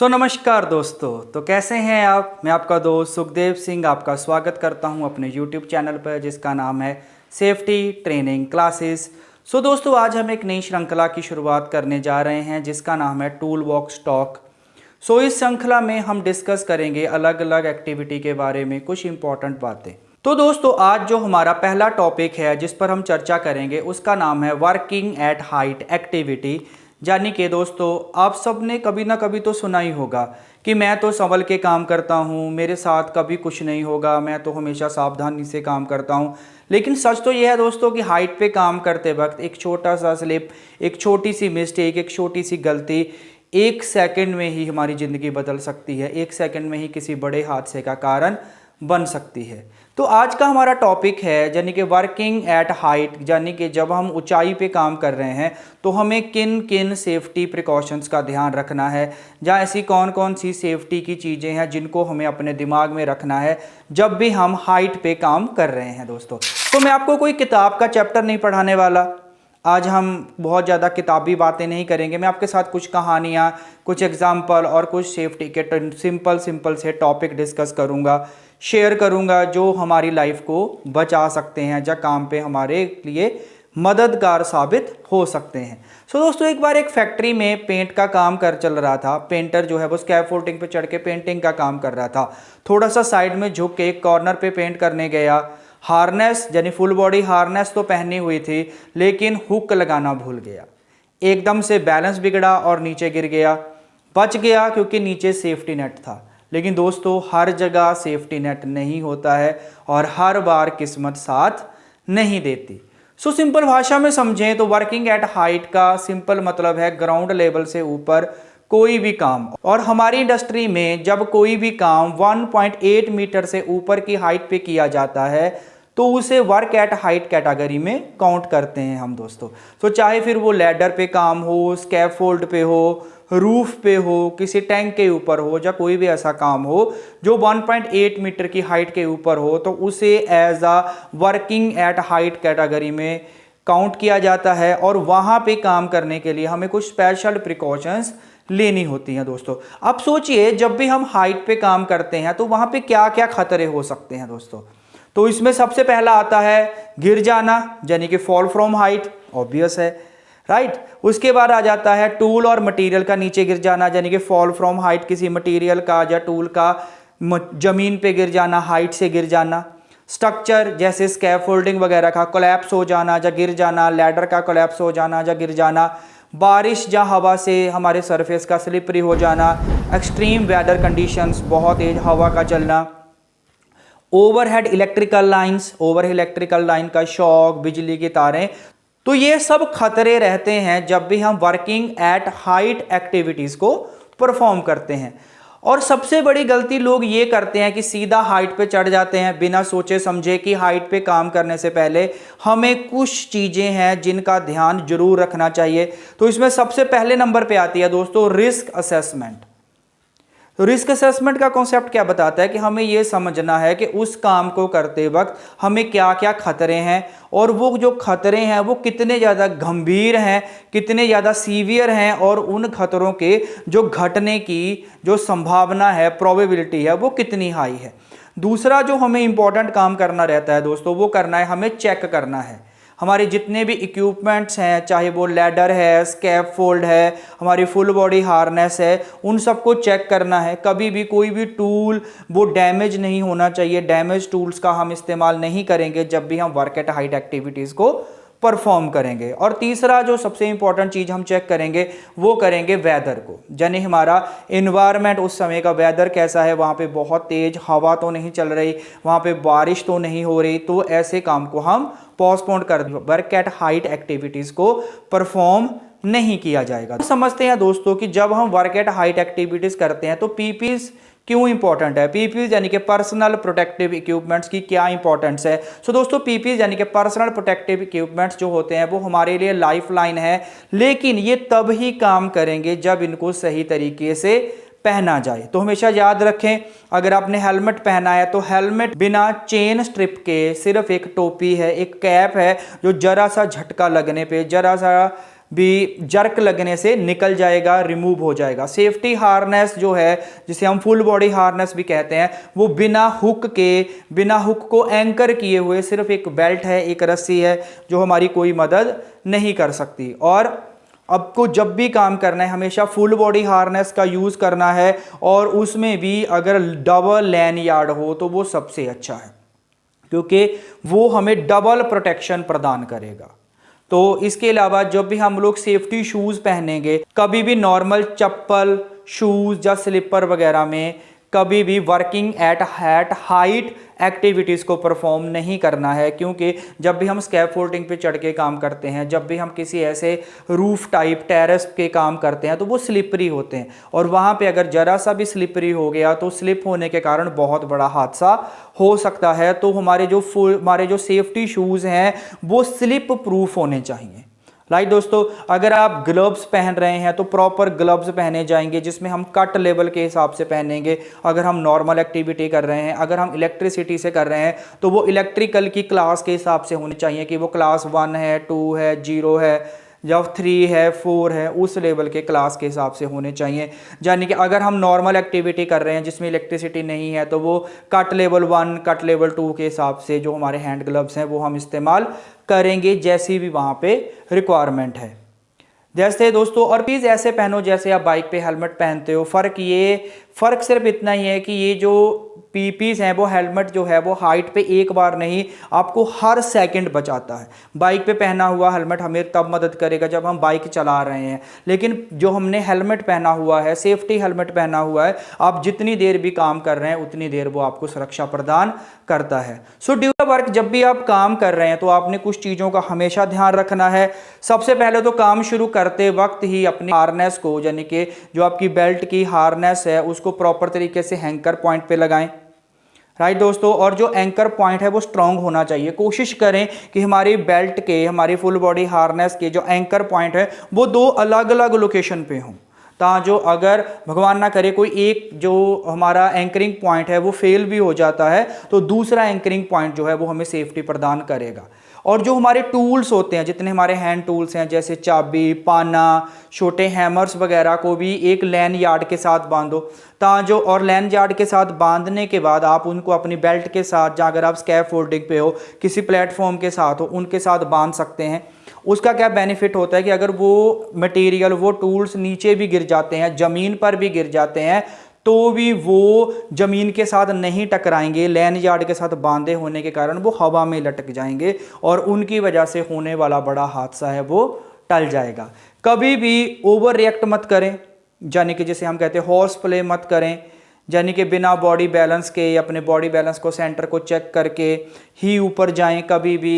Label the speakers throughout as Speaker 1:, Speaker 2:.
Speaker 1: नमस्कार दोस्तों। तो कैसे हैं आप। मैं आपका दोस्त सुखदेव सिंह आपका स्वागत करता हूं अपने YouTube चैनल पर जिसका नाम है सेफ्टी ट्रेनिंग क्लासेस। दोस्तों आज हम एक नई श्रृंखला की शुरुआत करने जा रहे हैं जिसका नाम है टूल बॉक्स टॉक। इस श्रृंखला में हम डिस्कस करेंगे अलग अलग एक्टिविटी के बारे में कुछ इंपॉर्टेंट बातें। तो दोस्तों आज जो हमारा पहला टॉपिक है जिस पर हम चर्चा करेंगे उसका नाम है वर्किंग एट हाइट एक्टिविटी। यानी कि दोस्तों आप सब ने कभी ना कभी तो सुना ही होगा कि मैं तो संभल के काम करता हूँ, मेरे साथ कभी कुछ नहीं होगा, मैं तो हमेशा सावधानी से काम करता हूँ। लेकिन सच तो यह है दोस्तों कि हाइट पे काम करते वक्त एक छोटा सा स्लिप, एक छोटी सी मिस्टेक, एक छोटी सी गलती एक सेकंड में ही हमारी ज़िंदगी बदल सकती है, एक सेकंड में ही किसी बड़े हादसे का कारण बन सकती है। तो आज का हमारा टॉपिक है यानी कि वर्किंग एट हाइट, यानी कि जब हम ऊंचाई पे काम कर रहे हैं तो हमें किन किन सेफ्टी प्रिकॉशंस का ध्यान रखना है, या ऐसी कौन कौन सी सेफ्टी की चीज़ें हैं जिनको हमें अपने दिमाग में रखना है जब भी हम हाइट पे काम कर रहे हैं। दोस्तों तो मैं आपको कोई किताब का चैप्टर नहीं पढ़ाने वाला, आज हम बहुत ज़्यादा किताबी बातें नहीं करेंगे। मैं आपके साथ कुछ कहानियाँ, कुछ एग्जाम्पल और कुछ सेफ्टी के सिंपल से टॉपिक डिस्कस करूँगा, शेयर करूँगा जो हमारी लाइफ को बचा सकते हैं, या काम पे हमारे लिए मददगार साबित हो सकते हैं। दोस्तों एक बार एक फैक्ट्री में पेंट का काम चल रहा था। पेंटर जो है वो स्कैफोल्डिंग पे चढ़ के पेंटिंग का काम कर रहा था। थोड़ा सा साइड में झुक के एक कॉर्नर पे पेंट करने गया। हार्नेस यानी फुल बॉडी हार्नेस तो पहनी हुई थी लेकिन हुक लगाना भूल गया। एकदम से बैलेंस बिगड़ा और नीचे गिर गया। बच गया क्योंकि नीचे सेफ्टी नेट था। लेकिन दोस्तों हर जगह सेफ्टी नेट नहीं होता है और हर बार किस्मत साथ नहीं देती। सिंपल भाषा में समझें तो वर्किंग एट हाइट का सिंपल मतलब है ग्राउंड लेवल से ऊपर कोई भी काम। और हमारी इंडस्ट्री में जब कोई भी काम 1.8 मीटर से ऊपर की हाइट पे किया जाता है तो उसे वर्क एट हाइट कैटेगरी में काउंट करते हैं हम दोस्तों। चाहे फिर वो लैडर पे काम हो, स्कैफोल्ड पे हो, रूफ पे हो, किसी टैंक के ऊपर हो, या कोई भी ऐसा काम हो जो 1.8 मीटर की हाइट के ऊपर हो तो उसे as a working at height category में काउंट किया जाता है। और वहाँ पे काम करने के लिए हमें कुछ स्पेशल प्रिकॉशंस लेनी होती हैं दोस्तों। अब सोचिए जब भी हम हाइट पे काम करते हैं तो वहाँ पे क्या क्या खतरे हो सकते हैं दोस्तों। तो इसमें सबसे पहला आता है गिर जाना यानी कि फॉल फ्रॉम हाइट, ऑब्वियस है, राइट। उसके बाद आ जाता है टूल और मटेरियल का नीचे गिर जाना यानी कि फॉल फ्रॉम हाइट, किसी मटेरियल का या टूल का जमीन पे गिर जाना, हाइट से गिर जाना। स्ट्रक्चर जैसे स्कैफोल्डिंग वगैरह का कोलैप्स हो जाना या गिर जाना, लैडर का कोलैप्स हो जाना या गिर जाना, बारिश या हवा से हमारे सरफेस का स्लिपरी हो जाना, एक्सट्रीम वेदर कंडीशंस, बहुत तेज हवा का चलना, overhead electrical lines, overhead electrical line का शॉक, बिजली की तारें। तो ये सब खतरे रहते हैं जब भी हम वर्किंग एट हाइट एक्टिविटीज़ को परफॉर्म करते हैं। और सबसे बड़ी गलती लोग ये करते हैं कि सीधा हाइट पे चढ़ जाते हैं बिना सोचे समझे कि हाइट पे काम करने से पहले हमें कुछ चीज़ें हैं जिनका ध्यान जरूर रखना चाहिए। तो इसमें सबसे पहले नंबर पे आती है दोस्तों रिस्क असेसमेंट। तो रिस्क असेसमेंट का कॉन्सेप्ट क्या बताता है कि हमें यह समझना है कि उस काम को करते वक्त हमें क्या क्या खतरे हैं और वो जो खतरे हैं वो कितने ज़्यादा गंभीर हैं, कितने ज़्यादा सीवियर हैं, और उन खतरों के जो घटने की जो संभावना है, प्रोबेबिलिटी है, वो कितनी हाई है। दूसरा जो हमें इंपॉर्टेंट काम करना रहता है दोस्तों वो करना है, हमें चेक करना है हमारे जितने भी इक्विपमेंट्स हैं, चाहे वो लैडर है, स्कैफोल्ड है, हमारी फुल बॉडी हार्नेस है, उन सबको चेक करना है। कभी भी कोई भी टूल वो डैमेज नहीं होना चाहिए। डैमेज टूल्स का हम इस्तेमाल नहीं करेंगे जब भी हम वर्क एट हाइट एक्टिविटीज़ को परफॉर्म करेंगे। और तीसरा जो सबसे इंपॉर्टेंट चीज़ हम चेक करेंगे वो करेंगे वेदर को, यानी हमारा इन्वायरमेंट, उस समय का वेदर कैसा है, वहाँ पे बहुत तेज हवा तो नहीं चल रही, वहाँ पे बारिश तो नहीं हो रही, तो ऐसे काम को हम पोस्टपोन कर दें, वर्क एट हाइट एक्टिविटीज़ को परफॉर्म नहीं किया जाएगा। तो समझते हैं दोस्तों कि जब हम वर्क एट हाइट एक्टिविटीज़ करते हैं तो पीपीज क्यों इंपॉर्टेंट है। पीपीज यानी कि पर्सनल प्रोटेक्टिव इक्विपमेंट्स की क्या इंपॉर्टेंस है। दोस्तों पीपीज यानी कि पर्सनल प्रोटेक्टिव इक्विपमेंट्स जो होते हैं वो हमारे लिए लाइफ लाइन है, लेकिन ये तब ही काम करेंगे जब इनको सही तरीके से पहना जाए। तो हमेशा याद रखें, अगर आपने हेलमेट पहना है तो हेलमेट बिना चेन स्ट्रिप के सिर्फ एक टोपी है, एक कैप है जो जरा सा झटका लगने पे, जरा सा भी जर्क लगने से निकल जाएगा, रिमूव हो जाएगा। सेफ्टी हार्नेस जो है, जिसे हम फुल बॉडी हार्नेस भी कहते हैं, वो बिना हुक को एंकर किए हुए सिर्फ एक बेल्ट है, एक रस्सी है जो हमारी कोई मदद नहीं कर सकती। और आपको जब भी काम करना है हमेशा फुल बॉडी हार्नेस का यूज़ करना है, और उसमें भी अगर डबल लैनियार्ड हो तो वो सबसे अच्छा है, क्योंकि वो हमें डबल प्रोटेक्शन प्रदान करेगा। तो इसके अलावा जब भी हम लोग सेफ्टी शूज़ पहनेंगे, कभी भी नॉर्मल चप्पल, शूज़ या स्लीपर वगैरह में कभी भी वर्किंग एट हाइट एक्टिविटीज़ को परफॉर्म नहीं करना है, क्योंकि जब भी हम स्कैफोल्डिंग पे चढ़ के काम करते हैं, जब भी हम किसी ऐसे रूफ टाइप टेरेस के काम करते हैं, तो वो स्लिपरी होते हैं, और वहाँ पे अगर जरा सा भी स्लिपरी हो गया तो स्लिप होने के कारण बहुत बड़ा हादसा हो सकता है। तो हमारे जो सेफ्टी शूज़ हैं वो स्लिप प्रूफ होने चाहिए। राइट दोस्तों, अगर आप ग्लव्स पहन रहे हैं तो प्रॉपर ग्लव्स पहने जाएंगे, जिसमें हम कट लेवल के हिसाब से पहनेंगे। अगर हम नॉर्मल एक्टिविटी कर रहे हैं, अगर हम इलेक्ट्रिसिटी से कर रहे हैं, तो वो इलेक्ट्रिकल की क्लास के हिसाब से होनी चाहिए कि वो क्लास 1 है, 2 है, 0 है, जब 3 है, 4 है, उस लेवल के क्लास के हिसाब से होने चाहिए। यानी कि अगर हम नॉर्मल एक्टिविटी कर रहे हैं जिसमें इलेक्ट्रिसिटी नहीं है, तो वो कट लेवल 1, कट लेवल 2 के हिसाब से जो हमारे हैंड ग्लव्स हैं वो हम इस्तेमाल करेंगे, जैसी भी वहाँ पे रिक्वायरमेंट है। जैसे दोस्तों, और प्लीज़ ऐसे पहनो जैसे आप बाइक पे हेलमेट पहनते हो। फ़र्क सिर्फ इतना ही है कि ये जो पीपीस हैं, वो हेलमेट जो है वो हाइट पे एक बार नहीं, आपको हर सेकंड बचाता है। बाइक पे पहना हुआ हेलमेट हमें तब मदद करेगा जब हम बाइक चला रहे हैं, लेकिन जो हमने हेलमेट पहना हुआ है, सेफ्टी हेलमेट पहना हुआ है, आप जितनी देर भी काम कर रहे हैं उतनी देर वो आपको सुरक्षा प्रदान करता है। सो ड्यूटी वर्क, जब भी आप काम कर रहे हैं तो आपने कुछ चीज़ों का हमेशा ध्यान रखना है। सबसे पहले तो काम शुरू करते वक्त ही अपनी हार्नेस को, यानी कि जो आपकी बेल्ट की हार्नेस है, उसको प्रॉपर तरीके से हैंकर पॉइंट पे लगाएं। राइट दोस्तों, और जो एंकर पॉइंट है वो स्ट्रांग होना चाहिए। कोशिश करें कि हमारी बेल्ट के, हमारी फुल बॉडी हार्नेस के जो एंकर पॉइंट है वो 2 अलग अलग लोकेशन पे हों, जो अगर भगवान ना करे कोई एक जो हमारा एंकरिंग पॉइंट है वो फेल भी हो जाता है, तो दूसरा एंकरिंग पॉइंट जो है वो हमें सेफ्टी प्रदान करेगा। और जो हमारे टूल्स होते हैं, जितने हमारे हैंड टूल्स हैं, जैसे चाबी, पाना, छोटे हैमर्स वगैरह को भी एक लैन यार्ड के साथ बांधो, और लैन यार्ड के साथ बांधने के बाद आप उनको अपनी बेल्ट के साथ, जहाँ अगर आप स्कैफोल्डिंग पे हो, किसी प्लेटफॉर्म के साथ हो, उनके साथ बांध सकते हैं। उसका क्या बेनिफिट होता है कि अगर वो मटेरियल, वो टूल्स नीचे भी गिर जाते हैं, ज़मीन पर भी गिर जाते हैं, तो भी वो ज़मीन के साथ नहीं टकराएंगे। लैन यार्ड के साथ बांधे होने के कारण वो हवा में लटक जाएंगे और उनकी वजह से होने वाला बड़ा हादसा है वो टल जाएगा। कभी भी ओवर रिएक्ट मत करें, यानी कि जैसे हम कहते हैं हॉर्स प्ले मत करें, यानी कि बिना बॉडी बैलेंस के, अपने बॉडी बैलेंस को, सेंटर को चेक करके ही ऊपर जाएं। कभी भी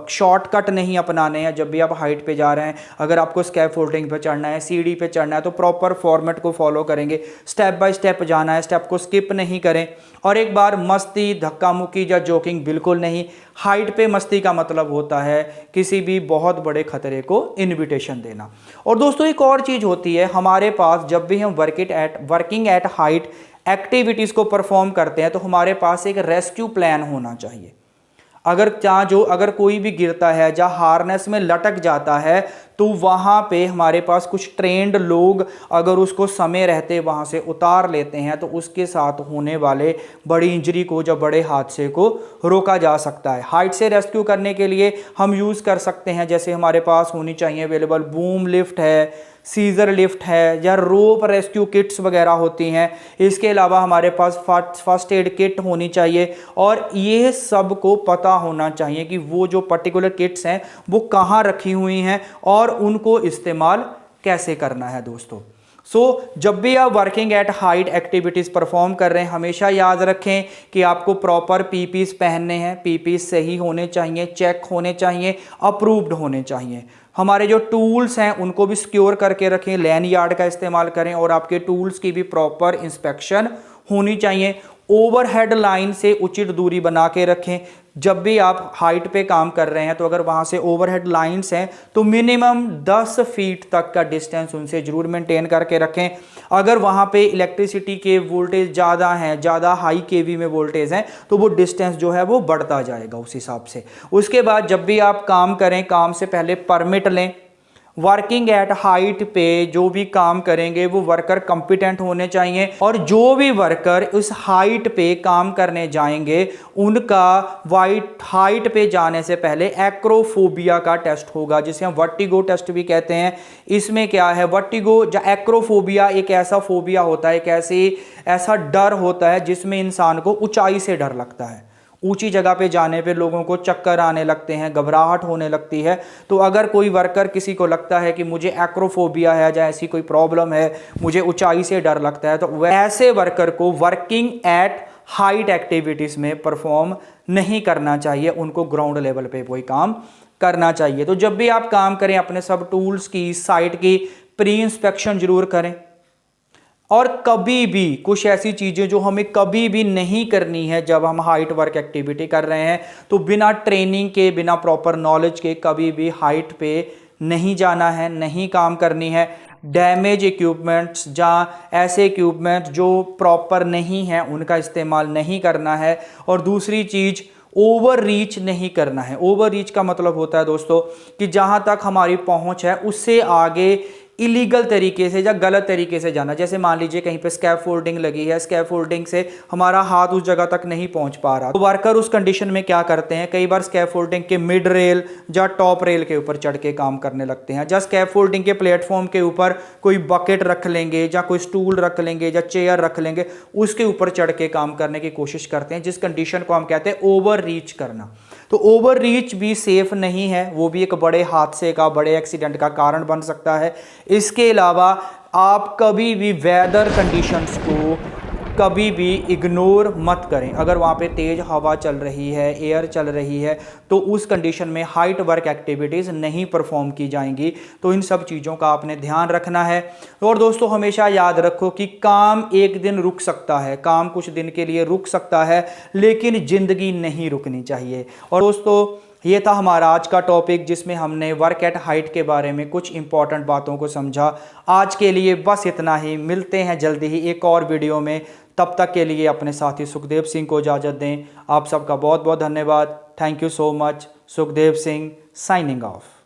Speaker 1: शॉर्टकट नहीं अपनाने हैं जब भी आप हाइट पे जा रहे हैं। अगर आपको स्कैफोल्डिंग पे चढ़ना है, सीढ़ी पे चढ़ना है, तो प्रॉपर फॉर्मेट को फॉलो करेंगे, स्टेप बाय स्टेप जाना है, स्टेप को स्किप नहीं करें। और एक बार मस्ती, धक्का मुक्की या जोकिंग बिल्कुल नहीं। हाइट पे मस्ती का मतलब होता है किसी भी बहुत बड़े खतरे को इन्विटेशन देना। और दोस्तों, एक और चीज़ होती है हमारे पास, जब भी हम वर्किंग एट हाइट एक्टिविटीज़ को परफॉर्म करते हैं तो हमारे पास एक रेस्क्यू प्लान होना चाहिए। अगर कोई भी गिरता है, जहाँ हार्नेस में लटक जाता है, तो वहाँ पे हमारे पास कुछ ट्रेंड लोग अगर उसको समय रहते वहाँ से उतार लेते हैं, तो उसके साथ होने वाले बड़ी इंजरी को, या बड़े हादसे को रोका जा सकता है। हाइट से रेस्क्यू करने के लिए हम यूज़ कर सकते हैं, जैसे हमारे पास होनी चाहिए अवेलेबल बूम लिफ्ट है, सीजर लिफ्ट है, या रोप रेस्क्यू किट्स वगैरह होती हैं। इसके अलावा हमारे पास फर्स्ट एड किट होनी चाहिए, और ये सब को पता होना चाहिए कि वो जो पर्टिकुलर किट्स हैं वो कहाँ रखी हुई हैं और उनको इस्तेमाल कैसे करना है दोस्तों। जब भी आप working at height activities perform कर रहे हैं, हमेशा याद रखें कि आपको प्रॉपर पीपीस पहनने हैं। पीपीस सही होने चाहिए, चेक होने चाहिए, अप्रूव्ड होने चाहिए। हमारे जो टूल्स हैं उनको भी सिक्योर करके रखें, लैन यार्ड का इस्तेमाल करें, और आपके टूल्स की भी प्रॉपर इंस्पेक्शन होनी चाहिए। ओवरहेड लाइन से उचित दूरी बना के रखें। जब भी आप हाइट पे काम कर रहे हैं तो अगर वहाँ से ओवरहेड लाइंस हैं तो मिनिमम 10 फीट तक का डिस्टेंस उनसे ज़रूर मेंटेन करके रखें। अगर वहाँ पे इलेक्ट्रिसिटी के वोल्टेज ज़्यादा हैं, ज़्यादा हाई केवी में वोल्टेज हैं, तो वो डिस्टेंस जो है वो बढ़ता जाएगा उस हिसाब से। उसके बाद जब भी आप काम करें, काम से पहले परमिट लें। वर्किंग एट हाइट पे जो भी काम करेंगे वो वर्कर कॉम्पिटेंट होने चाहिए, और जो भी वर्कर उस हाइट पे काम करने जाएंगे उनका हाइट पे जाने से पहले एक्रोफोबिया का टेस्ट होगा, जिसे हम वर्टिगो टेस्ट भी कहते हैं। इसमें क्या है, वर्टिगो या एक्रोफोबिया एक ऐसा फोबिया होता है, एक ऐसा डर होता है जिसमें इंसान को ऊंचाई से डर लगता है। ऊंची जगह पे जाने पे लोगों को चक्कर आने लगते हैं, घबराहट होने लगती है। तो अगर कोई वर्कर, किसी को लगता है कि मुझे एक्रोफोबिया है या ऐसी कोई प्रॉब्लम है, मुझे ऊंचाई से डर लगता है, तो ऐसे वर्कर को वर्किंग एट हाइट एक्टिविटीज में परफॉर्म नहीं करना चाहिए, उनको ग्राउंड लेवल पे कोई काम करना चाहिए। तो जब भी आप काम करें अपने सब टूल्स की, साइट की प्री इंस्पेक्शन जरूर करें, और कभी भी कुछ ऐसी चीज़ें जो हमें कभी भी नहीं करनी है जब हम हाइट वर्क एक्टिविटी कर रहे हैं, तो बिना ट्रेनिंग के, बिना प्रॉपर नॉलेज के कभी भी हाइट पे नहीं जाना है, नहीं काम करनी है। डैमेज इक्विपमेंट्स या ऐसे इक्विपमेंट जो प्रॉपर नहीं है उनका इस्तेमाल नहीं करना है। और दूसरी चीज़, ओवर रीच नहीं करना है। ओवर रीच का मतलब होता है दोस्तों कि जहाँ तक हमारी पहुँच है उससे आगे इलीगल तरीके से या गलत तरीके से जाना। जैसे मान लीजिए कहीं पे स्कैफोल्डिंग लगी है, स्कैफोल्डिंग से हमारा हाथ उस जगह तक नहीं पहुंच पा रहा, तो वर्कर उस कंडीशन में क्या करते हैं, कई बार स्कैफोल्डिंग के मिड रेल या टॉप रेल के ऊपर चढ़ के काम करने लगते हैं। या स्कैफोल्डिंग के प्लेटफॉर्म के ऊपर कोई बकेट रख लेंगे या कोई स्टूल रख लेंगे या चेयर रख लेंगे, उसके ऊपर चढ़ के काम करने की कोशिश करते हैं, जिस कंडीशन को हम कहते हैं ओवर रीच करना। तो ओवर रीच भी सेफ नहीं है, वो भी एक बड़े हादसे का, बड़े एक्सीडेंट का कारण बन सकता है। इसके अलावा आप कभी भी वेदर कंडीशंस को कभी भी इग्नोर मत करें। अगर वहाँ पे तेज़ हवा चल रही है, एयर चल रही है, तो उस कंडीशन में हाइट वर्क एक्टिविटीज़ नहीं परफॉर्म की जाएंगी। तो इन सब चीज़ों का आपने ध्यान रखना है। और दोस्तों हमेशा याद रखो कि काम एक दिन रुक सकता है, काम कुछ दिन के लिए रुक सकता है, लेकिन ज़िंदगी नहीं रुकनी चाहिए। और दोस्तों ये था हमारा आज का टॉपिक, जिसमें हमने वर्क एट हाइट के बारे में कुछ इंपॉर्टेंट बातों को समझा। आज के लिए बस इतना ही, मिलते हैं जल्दी ही एक और वीडियो में। तब तक के लिए अपने साथी सुखदेव सिंह को इजाज़त दें। आप सबका बहुत बहुत धन्यवाद। Thank you so much. Sukhdev Singh signing off.